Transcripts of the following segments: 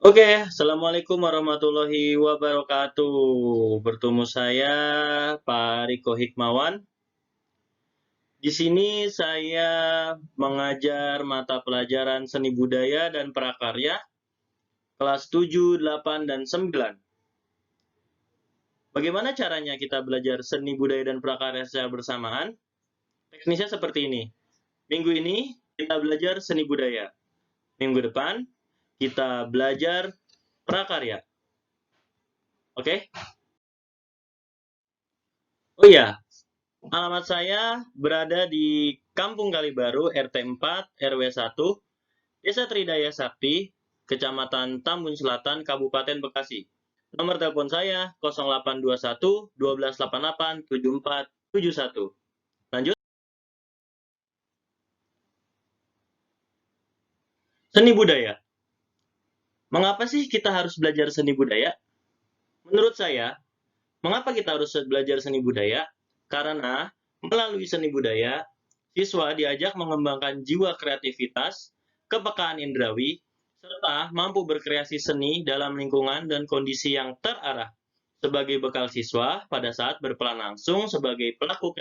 Oke, Assalamualaikum warahmatullahi wabarakatuh. Bertemu saya, Pak Riko Hikmawan. Di sini saya mengajar mata pelajaran seni budaya dan prakarya kelas 7, 8, dan 9. Bagaimana caranya kita belajar seni budaya dan prakarya secara bersamaan? Teknisnya seperti ini. Minggu ini kita belajar seni budaya. Minggu depan kita belajar prakarya. Oke? Oh iya, alamat saya berada di Kampung Kalibaru, RT 4, RW 1, Desa Tridaya Sakti, Kecamatan Tambun Selatan, Kabupaten Bekasi. Nomor telepon saya 0821 1288 7471. Lanjut. Seni budaya. Mengapa sih kita harus belajar seni budaya? Menurut saya, mengapa kita harus belajar seni budaya? Karena melalui seni budaya, siswa diajak mengembangkan jiwa kreativitas, kepekaan indrawi, serta mampu berkreasi seni dalam lingkungan dan kondisi yang terarah sebagai bekal siswa pada saat berperan langsung sebagai pelaku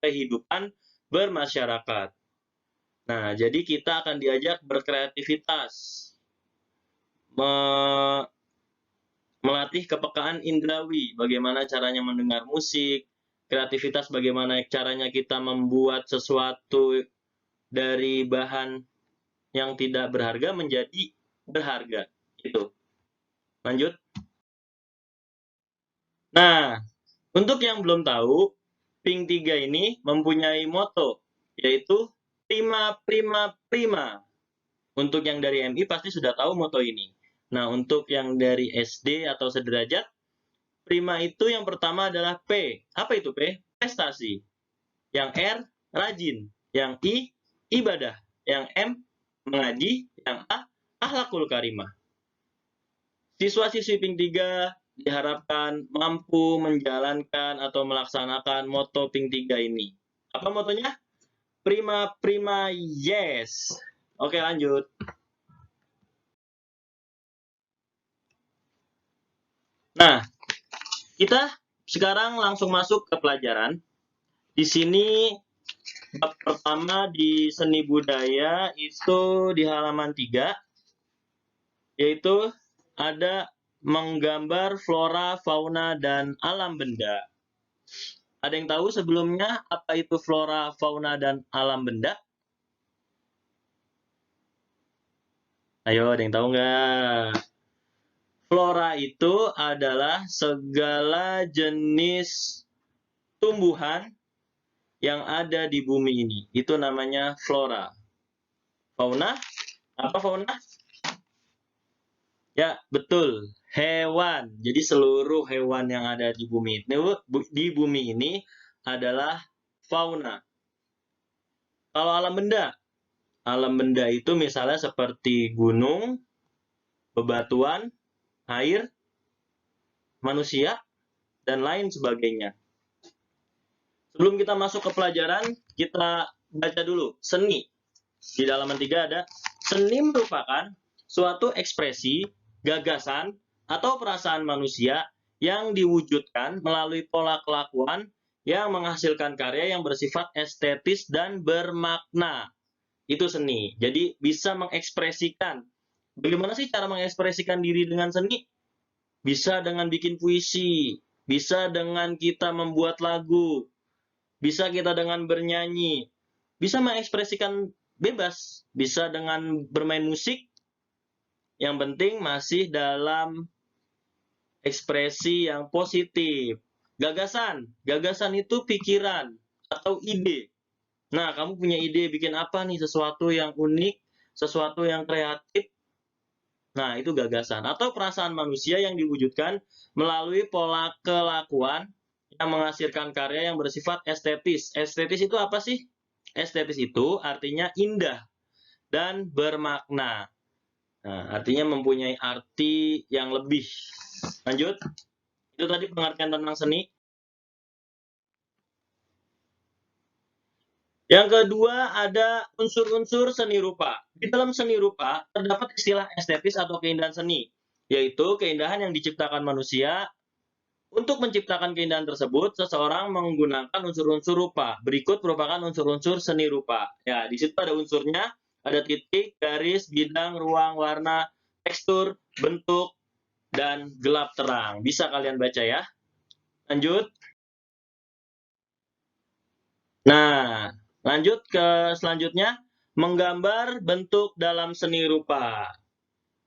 kehidupan bermasyarakat. Nah, jadi kita akan diajak berkreativitas, melatih kepekaan indrawi, bagaimana caranya mendengar musik, kreativitas bagaimana caranya kita membuat sesuatu dari bahan yang tidak berharga menjadi berharga. Itu. Lanjut. Nah, untuk yang belum tahu, Pink 3 ini mempunyai moto, yaitu Prima Prima Prima. Untuk yang dari MI pasti sudah tahu moto ini. Nah, untuk yang dari SD atau sederajat, Prima itu yang pertama adalah P. Apa itu P? Prestasi. Yang R, rajin. Yang I, ibadah. Yang M, mengaji. Yang A, akhlakul karimah. Siswa-siswi Pink 3 diharapkan mampu menjalankan atau melaksanakan moto Pink 3 ini. Apa motonya? Prima, prima, yes. Oke, lanjut. Nah, kita sekarang langsung masuk ke pelajaran. Di sini bab pertama di seni budaya itu di halaman 3, yaitu ada menggambar flora, fauna, dan alam benda. Ada yang tahu sebelumnya apa itu flora, fauna, dan alam benda? Ayo, ada yang tahu nggak? Flora itu adalah segala jenis tumbuhan yang ada di bumi ini. Itu namanya flora. Fauna? Apa fauna? Ya, betul. Hewan. Jadi seluruh hewan yang ada di bumi ini adalah fauna. Kalau alam benda itu misalnya seperti gunung, bebatuan, air, manusia, dan lain sebagainya. Sebelum kita masuk ke pelajaran, kita baca dulu seni. Di halaman 3 ada, seni merupakan suatu ekspresi, gagasan, atau perasaan manusia yang diwujudkan melalui pola kelakuan yang menghasilkan karya yang bersifat estetis dan bermakna. Itu seni. Jadi bisa mengekspresikan. Bagaimana sih cara mengekspresikan diri dengan seni? Bisa dengan bikin puisi, bisa dengan kita membuat lagu, bisa kita dengan bernyanyi, bisa mengekspresikan bebas, bisa dengan bermain musik, yang penting masih dalam ekspresi yang positif. Gagasan itu pikiran atau ide. Nah, kamu punya ide bikin apa nih, sesuatu yang unik, sesuatu yang kreatif. Nah, itu gagasan. Atau perasaan manusia yang diwujudkan melalui pola kelakuan yang menghasilkan karya yang bersifat estetis. Estetis itu apa sih? Estetis itu artinya indah dan bermakna. Nah, artinya mempunyai arti yang lebih. Lanjut. Itu tadi pengertian tentang seni. Yang kedua ada unsur-unsur seni rupa. Di dalam seni rupa terdapat istilah estetis atau keindahan seni. yaitu keindahan yang diciptakan manusia. Untuk menciptakan keindahan tersebut, seseorang menggunakan unsur-unsur rupa. Berikut merupakan unsur-unsur seni rupa. Ya, di situ ada unsurnya, ada titik, garis, bidang, ruang, warna, tekstur, bentuk, dan gelap terang. Bisa kalian baca ya. Lanjut. Nah, lanjut ke selanjutnya, menggambar bentuk dalam seni rupa.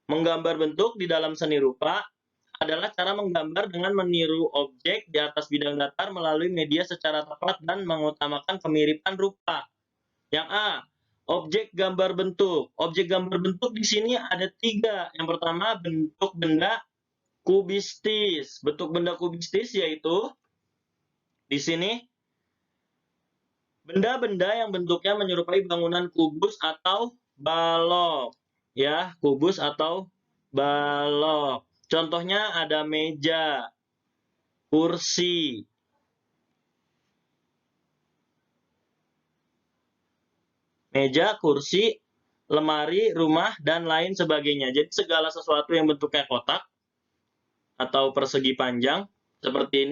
Menggambar bentuk di dalam seni rupa adalah cara menggambar dengan meniru objek di atas bidang datar melalui media secara tepat dan mengutamakan kemiripan rupa. Yang A, objek gambar bentuk. Objek gambar bentuk di sini ada 3. Yang pertama, bentuk benda kubistis. Bentuk benda kubistis yaitu di sini benda-benda yang bentuknya menyerupai bangunan kubus atau balok. Ya, kubus atau balok. Contohnya ada meja, kursi, lemari, rumah, dan lain sebagainya. Jadi segala sesuatu yang bentuknya kotak atau persegi panjang seperti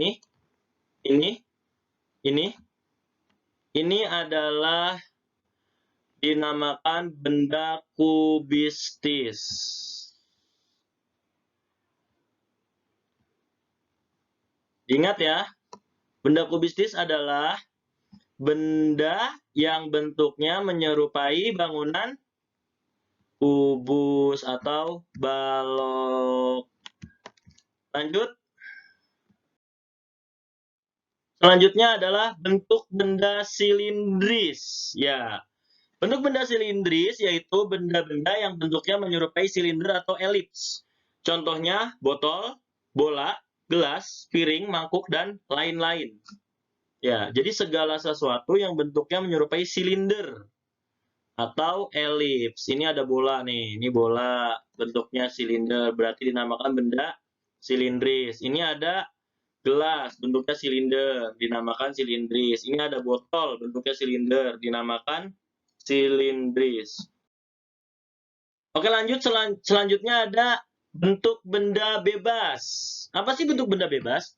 ini adalah dinamakan benda kubistis. Ingat ya, benda kubistis adalah benda yang bentuknya menyerupai bangunan kubus atau balok. Lanjut. Selanjutnya adalah bentuk benda silindris. Ya, bentuk benda silindris yaitu benda-benda yang bentuknya menyerupai silinder atau elips. Contohnya botol, bola, gelas, piring, mangkuk, dan lain-lain. Ya, jadi segala sesuatu yang bentuknya menyerupai silinder atau elips. Ini ada bola nih, ini bola bentuknya silinder, berarti dinamakan benda silindris. Ini ada gelas, bentuknya silinder, dinamakan silindris. Ini ada botol, bentuknya silinder, dinamakan silindris. Oke, lanjut. Selanjutnya ada bentuk benda bebas. Apa sih bentuk benda bebas?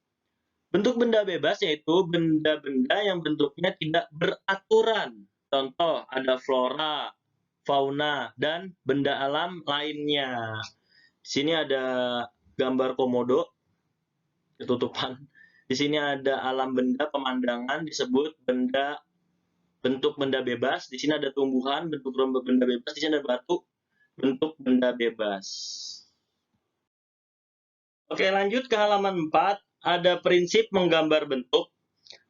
Bentuk benda bebas yaitu benda-benda yang bentuknya tidak beraturan. Contoh, ada flora, fauna, dan benda alam lainnya. Di sini ada gambar komodo, ketutupan. Di sini ada alam benda, pemandangan, disebut bentuk benda bebas. Di sini ada tumbuhan, bentuk benda bebas. Di sini ada batu, bentuk benda bebas. Oke, lanjut ke halaman 4. Ada prinsip menggambar bentuk.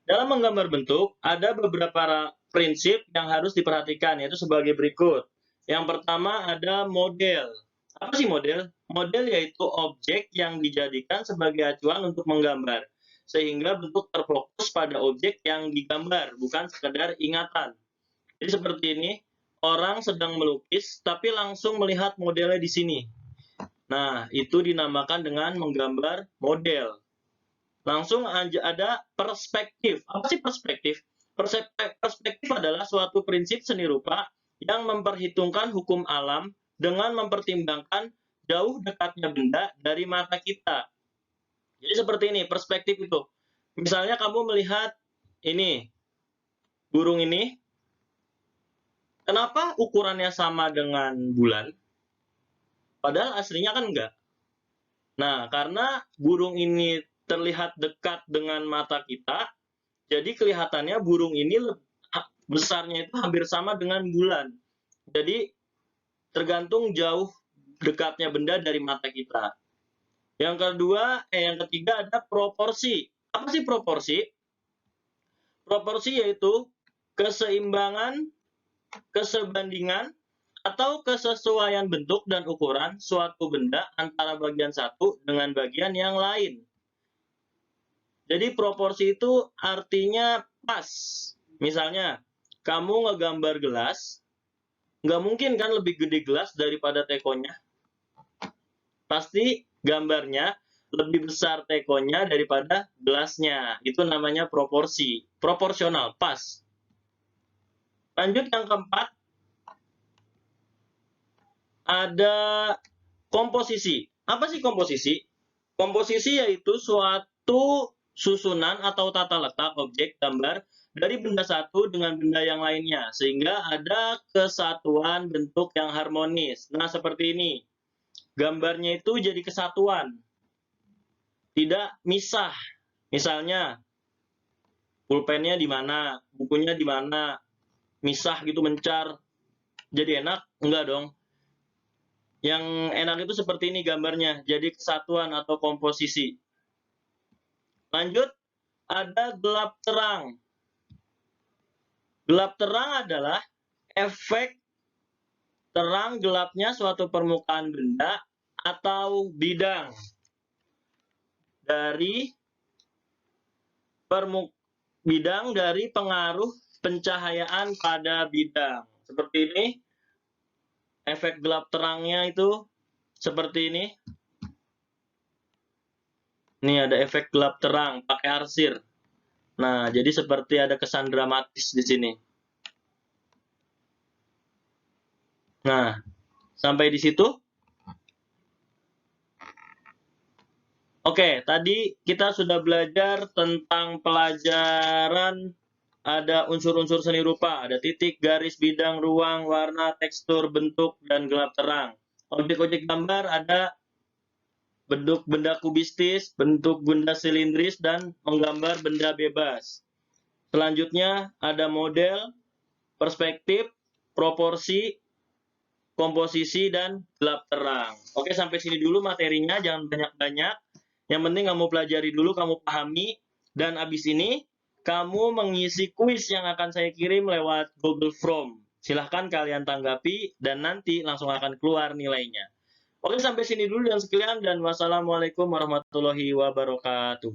Dalam menggambar bentuk, ada beberapa prinsip yang harus diperhatikan, yaitu sebagai berikut. Yang pertama ada model. Apa sih model? Model yaitu objek yang dijadikan sebagai acuan untuk menggambar, sehingga bentuk terfokus pada objek yang digambar, bukan sekedar ingatan. Jadi seperti ini, orang sedang melukis, tapi langsung melihat modelnya di sini. Nah, itu dinamakan dengan menggambar model. Langsung ada perspektif. Apa sih perspektif? Perspektif adalah suatu prinsip seni rupa yang memperhitungkan hukum alam dengan mempertimbangkan jauh dekatnya benda dari mata kita. Jadi seperti ini, perspektif itu. Misalnya kamu melihat ini, burung ini, kenapa ukurannya sama dengan bulan? Padahal aslinya kan enggak. Nah, karena burung ini terlihat dekat dengan mata kita, jadi kelihatannya burung ini besarnya itu hampir sama dengan bulan. Jadi tergantung jauh dekatnya benda dari mata kita. Yang ketiga ada proporsi. Apa sih proporsi? Proporsi yaitu keseimbangan, kesebandingan, atau kesesuaian bentuk dan ukuran suatu benda antara bagian satu dengan bagian yang lain. Jadi proporsi itu artinya pas. Misalnya, kamu ngegambar gelas, nggak mungkin kan lebih gede gelas daripada tekonya. Pasti gambarnya lebih besar tekonya daripada gelasnya. Itu namanya proporsi. Proporsional, pas. Lanjut yang keempat, ada komposisi. Apa sih komposisi? Komposisi yaitu suatu susunan atau tata letak objek gambar dari benda satu dengan benda yang lainnya, sehingga ada kesatuan bentuk yang harmonis. Nah, seperti ini. Gambarnya itu jadi kesatuan, tidak misah. Misalnya, pulpennya di mana, bukunya di mana, misah gitu, mencar. Jadi enak? Enggak dong. Yang enak itu seperti ini gambarnya, jadi kesatuan atau komposisi. Lanjut, ada gelap terang. Gelap terang adalah efek terang gelapnya suatu permukaan benda atau bidang dari pengaruh pencahayaan pada bidang. Seperti ini, efek gelap terangnya itu seperti ini. Ini ada efek gelap terang pakai arsir. Nah, jadi seperti ada kesan dramatis di sini. Nah, sampai di situ. Oke, tadi kita sudah belajar tentang pelajaran ada unsur-unsur seni rupa, ada titik, garis, bidang, ruang, warna, tekstur, bentuk, dan gelap terang. Objek-objek gambar ada bentuk benda kubistis, bentuk benda silindris, dan menggambar benda bebas. Selanjutnya ada model, perspektif, proporsi, komposisi, dan gelap terang. Oke, sampai sini dulu materinya, jangan banyak-banyak. Yang penting kamu pelajari dulu, kamu pahami, dan abis ini kamu mengisi kuis yang akan saya kirim lewat Google Form. Silahkan kalian tanggapi, dan nanti langsung akan keluar nilainya. Oke, sampai sini dulu dan sekian, dan wassalamualaikum warahmatullahi wabarakatuh.